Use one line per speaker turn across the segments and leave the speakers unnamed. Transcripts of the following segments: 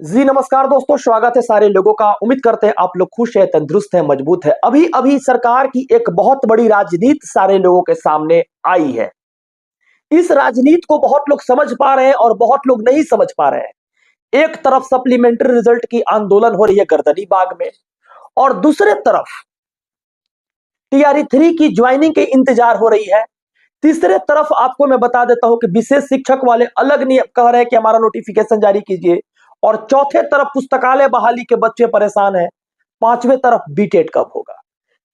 जी नमस्कार दोस्तों, स्वागत है सारे लोगों का। उम्मीद करते हैं आप लोग खुश है, तंदुरुस्त है, मजबूत है। अभी अभी सरकार की एक बहुत बड़ी राजनीति सारे लोगों के सामने आई है। इस राजनीति को बहुत लोग समझ पा रहे हैं और बहुत लोग नहीं समझ पा रहे हैं। एक तरफ सप्लीमेंट्री रिजल्ट की आंदोलन हो रही है गर्दनी बाग में, और दूसरे तरफ टीआरई 3 की ज्वाइनिंग के इंतजार हो रही है। तीसरे तरफ आपको मैं बता देता हूं कि विशेष शिक्षक वाले अलग नियम कह रहे हैं कि हमारा नोटिफिकेशन जारी कीजिए, और चौथे तरफ पुस्तकालय बहाली के बच्चे परेशान हैं। पांचवें तरफ बीटेट कब होगा,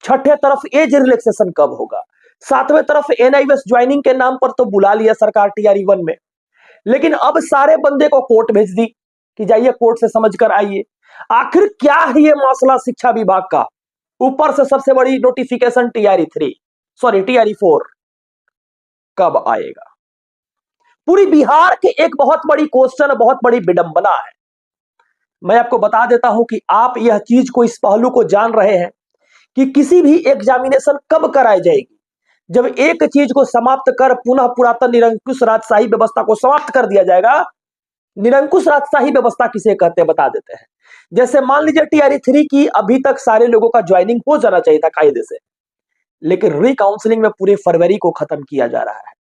छठे तरफ एज रिलैक्सेशन कब होगा, सातवें तरफ एनआईएस ज्वाइनिंग के नाम पर तो बुला लिया सरकार टीआरई 1 में, लेकिन अब सारे बंदे को कोर्ट भेज दी कि जाइए कोर्ट से समझ कर आइए। आखिर क्या है ये मसला शिक्षा विभाग का? ऊपर से सबसे बड़ी नोटिफिकेशन टीआरई 4 कब आएगा? पूरी बिहार के एक बहुत बड़ी क्वेश्चन, बहुत बड़ी विडंबना है। मैं आपको बता देता हूं कि आप यह चीज को, इस पहलू को जान रहे हैं कि किसी भी एग्जामिनेशन कब कराई जाएगी, जब एक चीज को समाप्त कर पुनः पुरातन निरंकुश राजशाही व्यवस्था को समाप्त कर दिया जाएगा। निरंकुश राजशाही व्यवस्था किसे कहते हैं बता देते हैं। जैसे मान लीजिए टीआरई 3 की अभी तक सारे लोगों का ज्वाइनिंग हो जाना चाहिए था कायदे से, लेकिन रिकाउंसलिंग में पूरे फरवरी को खत्म किया जा रहा है।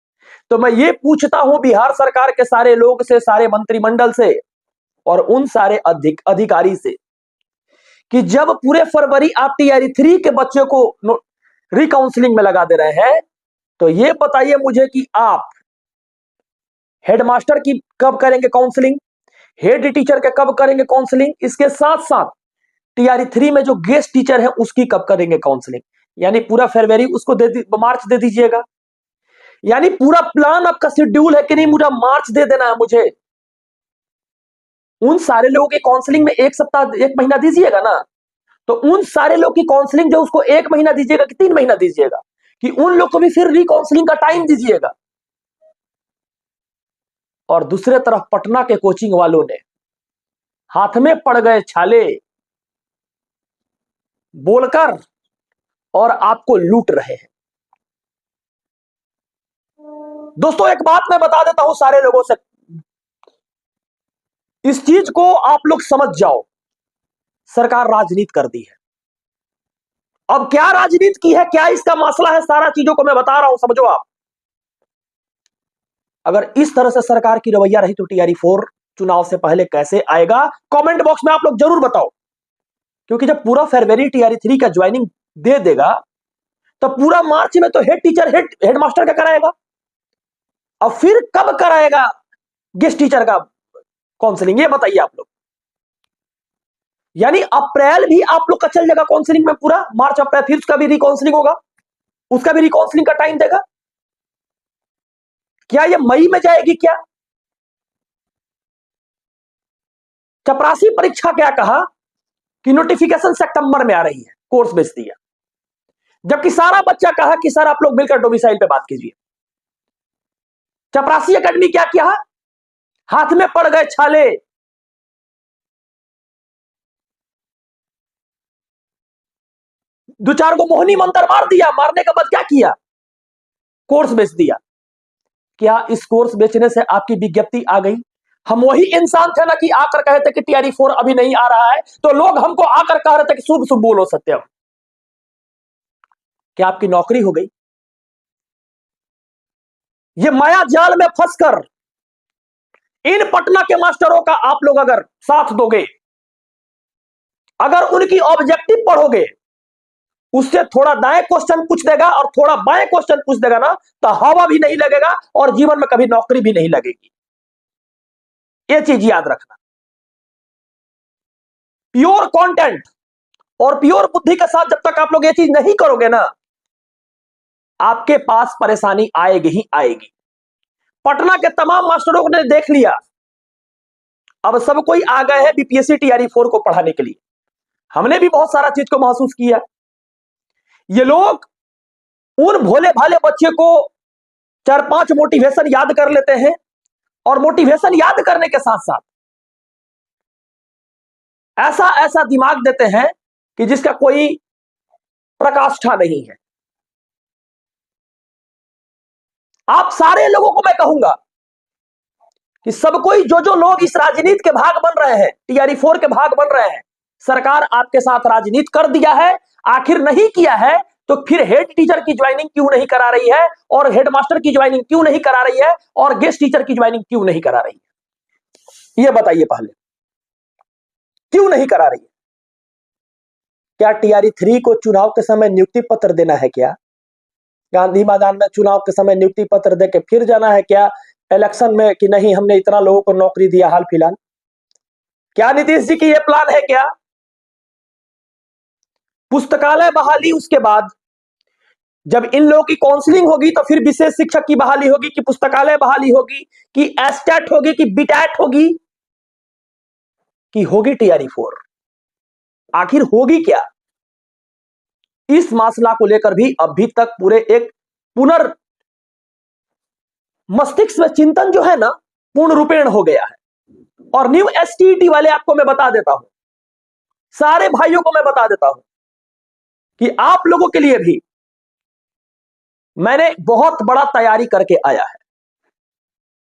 तो मैं ये पूछता हूं बिहार सरकार के सारे लोग से, सारे मंत्रिमंडल से और उन सारे अधिकारी से कि जब पूरे फरवरी आप टीआरई 3 के बच्चे को रिकाउंसलिंग में लगा दे रहे हैं, तो ये बताइए मुझे कि आप हेडमास्टर की कब करेंगे काउंसलिंग, हेड टीचर के कब करेंगे काउंसलिंग, इसके साथ साथ टीआरई 3 में जो गेस्ट टीचर है उसकी कब करेंगे काउंसलिंग। यानी पूरा फरवरी उसको मार्च दे दीजिएगा। यानी पूरा प्लान आपका शेड्यूल है कि नहीं, पूरा मार्च दे देना है मुझे। उन सारे लोगों की काउंसलिंग में एक सप्ताह, एक महीना दीजिएगा ना, तो उन सारे लोग की काउंसलिंग जो उसको एक महीना दीजिएगा कि 3 महीना दीजिएगा, कि उन लोग को भी फिर रिकाउंसलिंग का टाइम दीजिएगा। और दूसरे तरफ पटना के कोचिंग वालों ने हाथ में पड़ गए छाले बोलकर और आपको लूट रहे हैं। दोस्तों एक बात मैं बता देता हूं सारे लोगों से, इस चीज को आप लोग समझ जाओ। सरकार राजनीति कर दी है। अब क्या राजनीति की है, क्या इसका मसला है, सारा चीजों को मैं बता रहा हूं, समझो आप। अगर इस तरह से सरकार की रवैया रही तो टीआरई 4 चुनाव से पहले कैसे आएगा, कमेंट बॉक्स में आप लोग जरूर बताओ। क्योंकि जब पूरा फरवरी टीआरई 3 का ज्वाइनिंग दे देगा, तो पूरा मार्च में तो हेड टीचर, हेडमास्टर का कराएगा, और फिर कब कराएगा गेस्ट टीचर का काउंसलिंग, ये बताइए आप लोग। यानी अप्रैल भी आप लोग का चल जाएगा काउंसलिंग में, पूरा मार्च अप्रैल, फिर उसका भी रिकाउंसलिंग होगा, उसका भी रिकाउंसलिंग का टाइम देगा। क्या ये मई में जाएगी क्या? चपरासी परीक्षा क्या कहा कि नोटिफिकेशन सितंबर में आ रही है, कोर्स बेच दिया। जबकि सारा बच्चा कहा कि सर आप लोग मिलकर डोमिसाइल पे बात कीजिए। चपरासी एकेडमी क्या किया, हाथ में पड़ गए छाले। दो चार को मोहनी मंत्र मार दिया, मारने के बाद क्या किया, कोर्स बेच दिया। क्या इस कोर्स बेचने से आपकी विज्ञप्ति आ गई? हम वही इंसान थे ना कि आकर कहे थे कि टीआरई 4 अभी नहीं आ रहा है, तो लोग हमको आकर कह रहे थे कि शुभ शुभ बोलो सत्यम। क्या आपकी नौकरी हो गई? ये माया जाल में फंसकर इन पटना के मास्टरों का आप लोग अगर साथ दोगे, अगर उनकी ऑब्जेक्टिव पढ़ोगे, उससे थोड़ा दाएं क्वेश्चन पूछ देगा और थोड़ा बाएं क्वेश्चन पूछ देगा ना, तो हवा भी नहीं लगेगा और जीवन में कभी नौकरी भी नहीं लगेगी। ये चीज याद रखना। प्योर कंटेंट और प्योर बुद्धि के साथ जब तक आप लोग ये चीज नहीं करोगे ना, आपके पास परेशानी आएगी ही आएगी। पटना के तमाम मास्टरों ने देख लिया, अब सब कोई आ गए हैं बीपीएससी टीआरई 4 को पढ़ाने के लिए। हमने भी बहुत सारा चीज को महसूस किया। ये लोग उन भोले भाले बच्चे को 4-5 मोटिवेशन याद कर लेते हैं, और मोटिवेशन याद करने के साथ साथ ऐसा ऐसा दिमाग देते हैं कि जिसका कोई प्रकाष्ठा नहीं है। आप सारे लोगों को मैं कहूंगा कि सब कोई जो लोग इस राजनीति के भाग बन रहे हैं, TRE4 के भाग बन रहे हैं, सरकार आपके साथ राजनीति कर दिया है। आखिर नहीं किया है तो फिर हेड टीचर की ज्वाइनिंग क्यों नहीं करा रही है, और हेडमास्टर की ज्वाइनिंग क्यों नहीं करा रही है, और गेस्ट टीचर की ज्वाइनिंग क्यों नहीं करा रही है? ये बताइए पहले, क्यों नहीं करा रही है? क्या TRE3 को चुनाव के समय नियुक्ति पत्र देना है क्या? गांधी मैदान में चुनाव के समय नियुक्ति पत्र देके फिर जाना है क्या इलेक्शन में कि नहीं हमने इतना लोगों को नौकरी दिया हाल फिलहाल? क्या नीतीश जी की ये प्लान है क्या? पुस्तकालय बहाली, उसके बाद जब इन लोगों की काउंसलिंग होगी तो फिर विशेष शिक्षक की बहाली होगी, कि पुस्तकालय बहाली होगी, कि एस्टेट होगी, कि बीटेट होगी, कि होगी TRE4? आखिर होगी क्या? इस मसला को लेकर भी अभी तक पूरे एक पुनर् मस्तिष्क में चिंतन जो है ना पूर्ण रूपेण हो गया है। और न्यू STET वाले आपको मैं बता देता हूं, सारे भाइयों को मैं बता देता हूं कि आप लोगों के लिए भी मैंने बहुत बड़ा तैयारी करके आया है,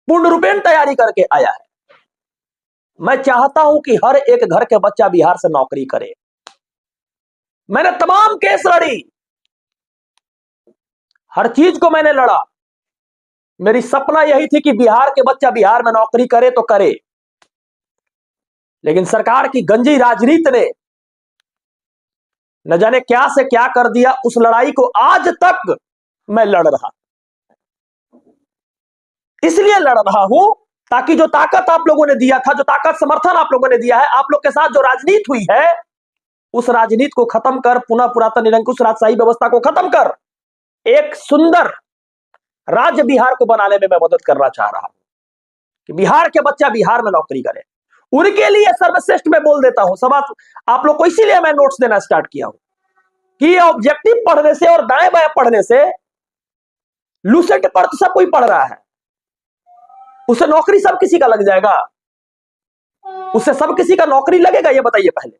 पूर्ण रूपेण तैयारी करके आया है। मैं चाहता हूं कि हर एक घर के बच्चा बिहार से नौकरी करे। मैंने तमाम केस लड़ी, हर चीज को मैंने लड़ा। मेरी सपना यही थी कि बिहार के बच्चा बिहार में नौकरी करे तो करे, लेकिन सरकार की गंजी राजनीति ने न जाने क्या से क्या कर दिया। उस लड़ाई को आज तक मैं लड़ रहा, इसलिए लड़ रहा हूं ताकि जो ताकत आप लोगों ने दिया था, जो ताकत समर्थन आप लोगों ने दिया है, आप लोग के साथ जो राजनीति हुई है, उस राजनीति को खत्म कर, पुनः पुरातन निरंकुश राजशाही व्यवस्था को खत्म कर, एक सुंदर राज्य बिहार को बनाने में मैं मदद करना चाह रहा हूं कि बिहार के बच्चा बिहार में नौकरी करे। उनके लिए सर्वश्रेष्ठ मैं बोल देता हूं सब आप लोग को। इसीलिए मैं नोट्स देना स्टार्ट किया हूं कि ऑब्जेक्टिव पढ़ने से और दाएं बाएं पढ़ने से, लूसेंट पर तो सब कोई पढ़ रहा है, उससे नौकरी सब किसी का लग जाएगा? उससे सब किसी का नौकरी लगेगा? ये बताइए पहले।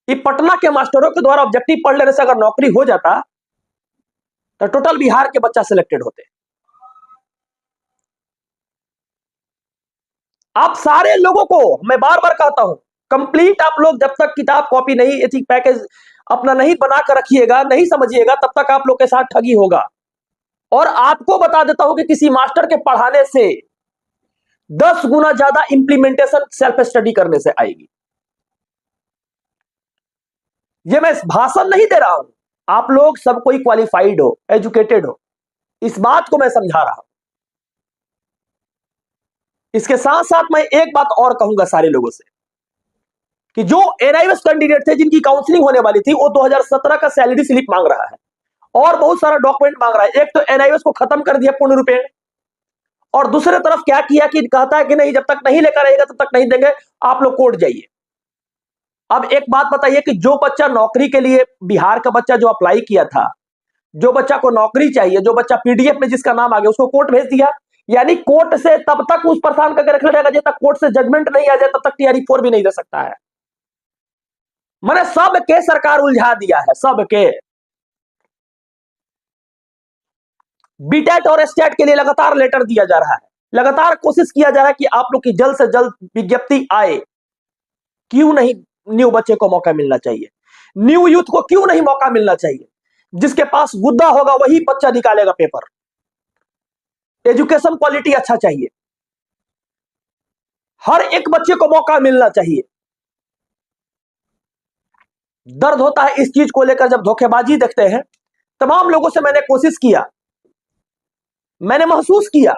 ये पटना के मास्टरों के द्वारा ऑब्जेक्टिव पढ़ लेने से अगर नौकरी हो जाता तो टोटल बिहार के बच्चा सिलेक्टेड होते। आप सारे लोगों को मैं बार बार कहता हूं, कंप्लीट आप लोग जब तक किताब कॉपी नहीं, एथिक पैकेज अपना नहीं बना कर रखिएगा, नहीं समझिएगा, तब तक आप लोग के साथ ठगी होगा। और आपको बता देता हूं कि किसी मास्टर के पढ़ाने से 10 गुना ज्यादा इंप्लीमेंटेशन सेल्फ स्टडी करने से आएगी। ये मैं भाषण नहीं दे रहा हूं, आप लोग सब कोई क्वालिफाइड हो, एजुकेटेड हो, इस बात को मैं समझा रहा हूं। इसके साथ साथ मैं एक बात और कहूंगा सारे लोगों से कि जो NIOS कैंडिडेट थे जिनकी काउंसलिंग होने वाली थी, वो 2017 का सैलरी स्लिप मांग रहा है और बहुत सारा डॉक्यूमेंट मांग रहा है। एक तो NIOS को खत्म कर दिया पूर्ण रूपेण, और दूसरे तरफ क्या किया कि कहता है कि नहीं, जब तक नहीं लेकर आएगा तब तक नहीं देंगे, आप लोग कोर्ट जाइए। अब एक बात बताइए कि जो बच्चा नौकरी के लिए, बिहार का बच्चा जो अप्लाई किया था, जो बच्चा को नौकरी चाहिए, जो बच्चा PDF में जिसका नाम आ गया, उसको कोर्ट भेज दिया। यानी कोर्ट से तब तक उस परेशान करके रखना रहेगा जब तक कोर्ट से जजमेंट नहीं आ जाए, तब तक TRE4 भी नहीं दे सकता है। मैंने सब के सरकार उलझा दिया है, सब के। बीटेट और स्टेट के लिए लगातार लेटर दिया जा रहा है, लगातार कोशिश किया जा रहा है कि आप लोग की जल्द से जल्द विज्ञप्ति आए। क्यों नहीं न्यू बच्चे को मौका मिलना चाहिए? न्यू यूथ को क्यों नहीं मौका मिलना चाहिए? जिसके पास गुद्दा होगा वही बच्चा निकालेगा पेपर। एजुकेशन क्वालिटी अच्छा चाहिए, हर एक बच्चे को मौका मिलना चाहिए। दर्द होता है इस चीज को लेकर जब धोखेबाजी देखते हैं। तमाम लोगों से मैंने कोशिश किया, मैंने महसूस किया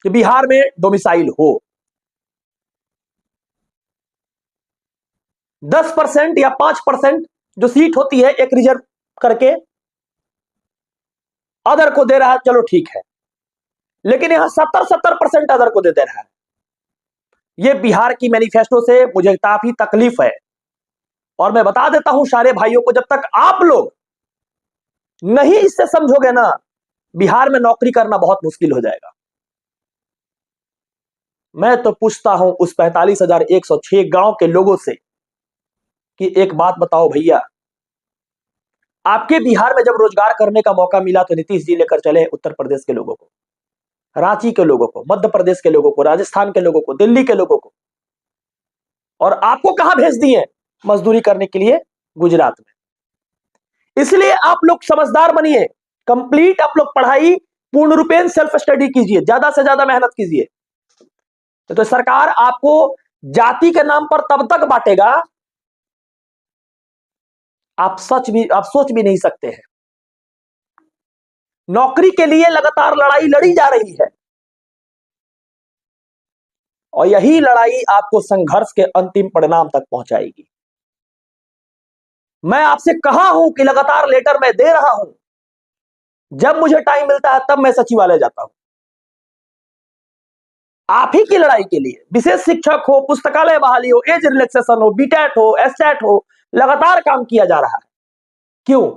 कि बिहार में डोमिसाइल हो, 10% या 5% जो सीट होती है एक रिजर्व करके अदर को दे रहा है, चलो ठीक है, लेकिन यहां 70% अदर को दे रहा है। यह बिहार की मैनिफेस्टो से मुझे काफी तकलीफ है। और मैं बता देता हूं सारे भाइयों को, जब तक आप लोग नहीं इससे समझोगे ना, बिहार में नौकरी करना बहुत मुश्किल हो जाएगा। मैं तो पूछता हूं उस 45,106 गांव के लोगों से कि एक बात बताओ भैया, आपके बिहार में जब रोजगार करने का मौका मिला तो नीतीश जी लेकर चले उत्तर प्रदेश के लोगों को। रांची के लोगों को, मध्य प्रदेश के लोगों को, राजस्थान के लोगों को, दिल्ली के लोगों को, और आपको कहां भेज दिए मजदूरी करने के लिए? गुजरात में। इसलिए आप लोग समझदार बनिए, कंप्लीट आप लोग पढ़ाई पूर्ण रूपेण सेल्फ स्टडी कीजिए, ज्यादा से ज्यादा मेहनत कीजिए। तो सरकार आपको जाति के नाम पर तब तक बांटेगा, आप सोच भी नहीं सकते हैं। नौकरी के लिए लगातार लड़ाई लड़ी जा रही है, और यही लड़ाई आपको संघर्ष के अंतिम परिणाम तक पहुंचाएगी। मैं आपसे कहा हूं कि लगातार लेटर मैं दे रहा हूं, जब मुझे टाइम मिलता है तब मैं सचिवालय जाता हूं। आप ही की लड़ाई के लिए विशेष शिक्षक हो, पुस्तकालय बहाली हो, एज रिलैक्सेशन हो, बीटेट हो, एसटेट हो, लगातार काम किया जा रहा है। क्यों?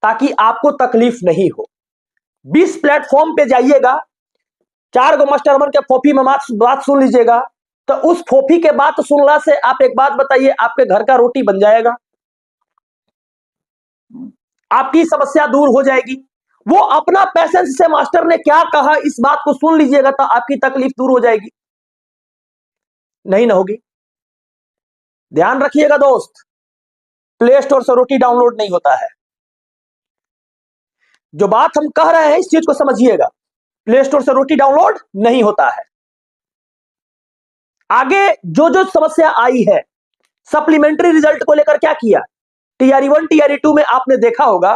ताकि आपको तकलीफ नहीं हो। 20 प्लेटफॉर्म पे जाइएगा, 4 गो मास्टरमन के फोफी में बात सुन लीजिएगा, तो उस फोफी के बात सुनने से आप एक बात बताइए, आपके घर का रोटी बन जाएगा, आपकी समस्या दूर हो जाएगी। वो अपना पैसेंस से मास्टर ने क्या कहा इस बात को सुन लीजिएगा तो आपकी तकलीफ दूर हो जाएगी, नहीं ना होगी? ध्यान रखिएगा दोस्त, प्ले स्टोर से रोटी डाउनलोड नहीं होता है। जो बात हम कह रहे हैं इस चीज को समझिएगा, प्ले स्टोर से रोटी डाउनलोड नहीं होता है। आगे जो जो समस्या आई है, सप्लीमेंट्री रिजल्ट को लेकर क्या किया, टीआरई 1 टीआरई 2 में आपने देखा होगा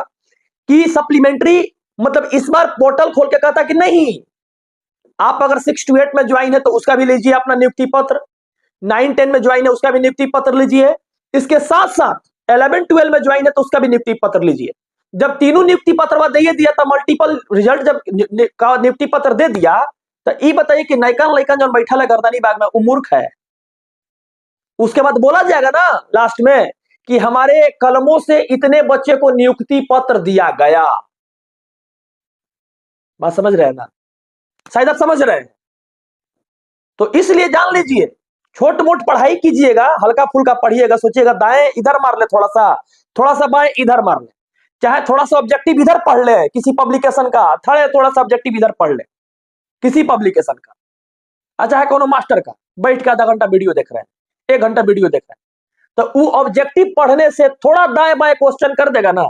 कि सप्लीमेंट्री मतलब इस बार पोर्टल खोल के कहता कि नहीं, आप अगर 6 to 8 में ज्वाइन है तो उसका भी लीजिए अपना नियुक्ति पत्र, 9-10 में ज्वाइन है उसका भी नियुक्ति पत्र लीजिए, इसके साथ साथ 11-12 में ज्वाइन है तो उसका भी नियुक्ति पत्र लीजिए। जब तीनों नियुक्ति पत्र दे दिया था, मल्टीपल रिजल्ट जब नियुक्ति पत्र दे दिया, तो ये बताइए कि नैकन लैकन जो बैठा है गर्दनी बाग में, वो मूर्ख है। उसके बाद बोला जाएगा ना लास्ट में कि हमारे कलमों से इतने बच्चे को नियुक्ति पत्र दिया गया। बात समझ रहे हैं ना? शायद आप समझ रहे हैं। तो इसलिए जान लीजिए, छोट मोट पढ़ाई कीजिएगा, हल्का फुल्का पढ़िएगा, सोचिएगा दाएं इधर मार ले, थोड़ा सा बाएं इधर मार ले, चाहे थोड़ा सा ऑब्जेक्टिव इधर पढ़ ले किसी पब्लिकेशन का, थोड़ा सा ऑब्जेक्टिव इधर पढ़ ले किसी पब्लिकेशन का, अच्छा है कोनो मास्टर का, बैठ के आधा घंटा वीडियो देख रहे हैं, 1 घंटा वीडियो देख रहे हैं, तो वो ऑब्जेक्टिव पढ़ने से थोड़ा दाएं बाएं क्वेश्चन कर देगा ना,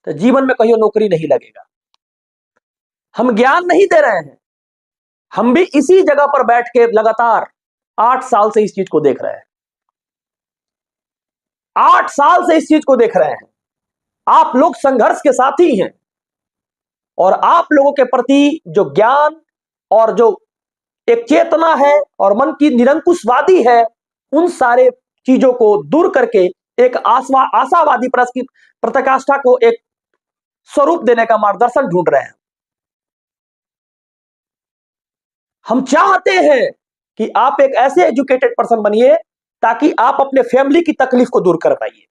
तो जीवन में कहीं नौकरी नहीं लगेगा। हम ज्ञान नहीं दे रहे हैं, हम भी इसी जगह पर बैठ के लगातार 8 साल से इस चीज को देख रहे हैं, 8 साल से इस चीज को देख रहे हैं। आप लोग संघर्ष के साथी हैं, और आप लोगों के प्रति जो ज्ञान और जो एक चेतना है और मन की निरंकुशवादी है, उन सारे चीजों को दूर करके एक आशावादी प्रतिष्ठा को एक स्वरूप देने का मार्गदर्शन ढूंढ रहे हैं। हम चाहते हैं कि आप एक ऐसे एजुकेटेड पर्सन बनिए ताकि आप अपने फैमिली की तकलीफ को दूर कर पाइए।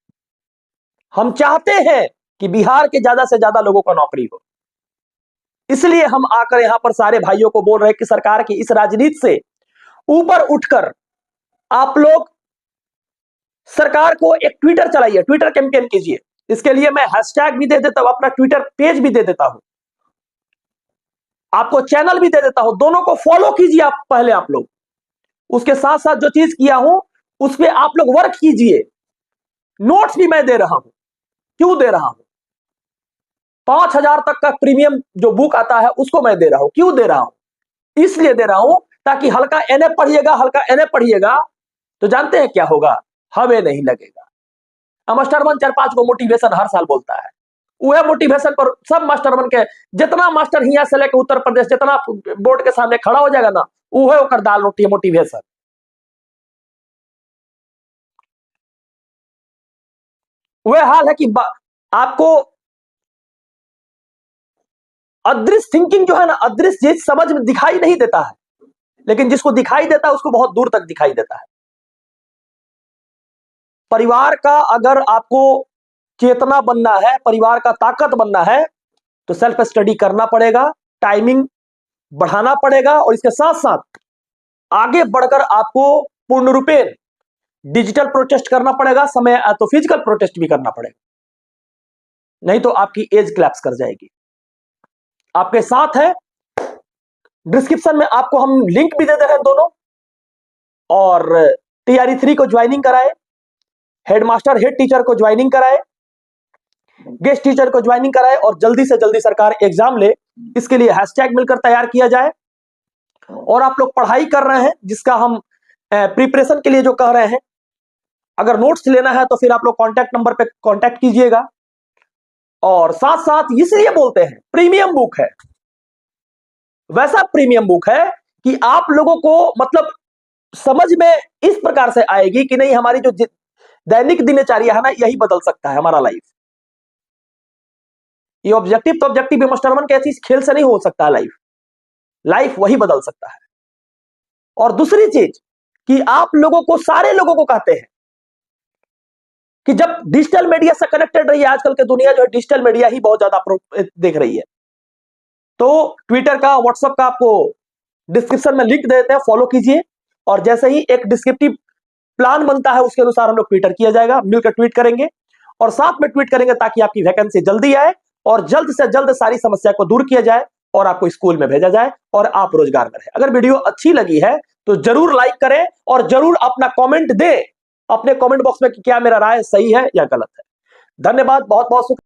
हम चाहते हैं कि बिहार के ज्यादा से ज्यादा लोगों को नौकरी हो। इसलिए हम आकर यहां पर सारे भाइयों को बोल रहे हैं कि सरकार की इस राजनीति से ऊपर उठकर आप लोग सरकार को एक ट्विटर चलाइए, ट्विटर कैंपेन कीजिए। इसके लिए मैं हैशटैग भी दे देता हूं, अपना ट्विटर पेज भी दे देता हूं, आपको चैनल भी दे देता हूं, दोनों को फॉलो कीजिए आप पहले आप लोग। उसके साथ साथ जो चीज किया हूं उस पर आप लोग वर्क कीजिए। नोट्स भी मैं दे रहा हूं। क्यों दे रहा हूं? 5,000 तक का प्रीमियम जो बुक आता है उसको मैं दे रहा हूं। क्यों दे रहा हूं? इसलिए दे रहा हूं ताकि हल्का एनए पढ़िएगा तो जानते हैं क्या होगा, हमें नहीं लगेगा। मास्टरमन 4-5 को मोटिवेशन हर साल बोलता है, वह मोटिवेशन पर सब मास्टरमन के जितना मास्टर हिया से लेकर उत्तर प्रदेश जितना बोर्ड के सामने खड़ा हो जाएगा ना, वह होकर दाल रोटी है मोटिवेशन। वह हाल है कि आपको अदृश्य थिंकिंग जो है ना, अदृश्य चीज समझ में दिखाई नहीं देता है, लेकिन जिसको दिखाई देता है उसको बहुत दूर तक दिखाई देता है। परिवार का अगर आपको चेतना बनना है, परिवार का ताकत बनना है, तो सेल्फ स्टडी करना पड़ेगा, टाइमिंग बढ़ाना पड़ेगा, और इसके साथ साथ आगे बढ़कर आपको पूर्ण रूपेण डिजिटल प्रोटेस्ट करना पड़ेगा, समय तो फिजिकल प्रोटेस्ट भी करना पड़ेगा, नहीं तो आपकी एज क्लैप्स कर जाएगी। आपके साथ है डिस्क्रिप्शन में आपको हम लिंक भी दे दे रहे हैं दोनों। और TRE 3 को ज्वाइनिंग कराए, हेडमास्टर हेड टीचर को ज्वाइनिंग कराए, गेस्ट टीचर को ज्वाइनिंग कराए और जल्दी से जल्दी सरकार एग्जाम ले, इसके लिए हैशटैग मिलकर तैयार किया जाए। और आप लोग पढ़ाई कर रहे हैं, जिसका हम प्रिपरेशन के लिए जो कह रहे हैं, अगर नोट्स लेना है तो फिर आप लोग कॉन्टैक्ट नंबर पे कॉन्टैक्ट कीजिएगा। और साथ साथ इसलिए बोलते हैं प्रीमियम बुक है, वैसा प्रीमियम बुक है कि आप लोगों को मतलब समझ में इस प्रकार से आएगी कि नहीं, हमारी जो दैनिक दिनचर्या है ना, यही बदल सकता है हमारा लाइफ। ये ऑब्जेक्टिव तो ऑब्जेक्टिव मास्टर वन कैसी खेल से नहीं हो सकता है, लाइफ वही बदल सकता है। और दूसरी चीज कि आप लोगों को, सारे लोगों को कहते हैं कि जब डिजिटल मीडिया से कनेक्टेड रहिए, आजकल की दुनिया जो है डिजिटल मीडिया ही बहुत ज्यादा देख रही है, तो ट्विटर का, व्हाट्सएप का आपको डिस्क्रिप्शन में लिंक दे देते हैं, फॉलो कीजिए। और जैसे ही एक डिस्क्रिप्टिव प्लान बनता है उसके अनुसार हम लोग ट्विटर किया जाएगा, मिलकर ट्वीट करेंगे और साथ में ट्वीट करेंगे ताकि आपकी वैकेंसी जल्दी आए और जल्द से जल्द सारी समस्या को दूर किया जाए और आपको स्कूल में भेजा जाए और आप रोजगार में रहे। अगर वीडियो अच्छी लगी है तो जरूर लाइक करें और जरूर अपना कमेंट दें अपने कमेंट बॉक्स में कि क्या मेरा राय सही है या गलत है। धन्यवाद, बहुत बहुत शुक्रिया।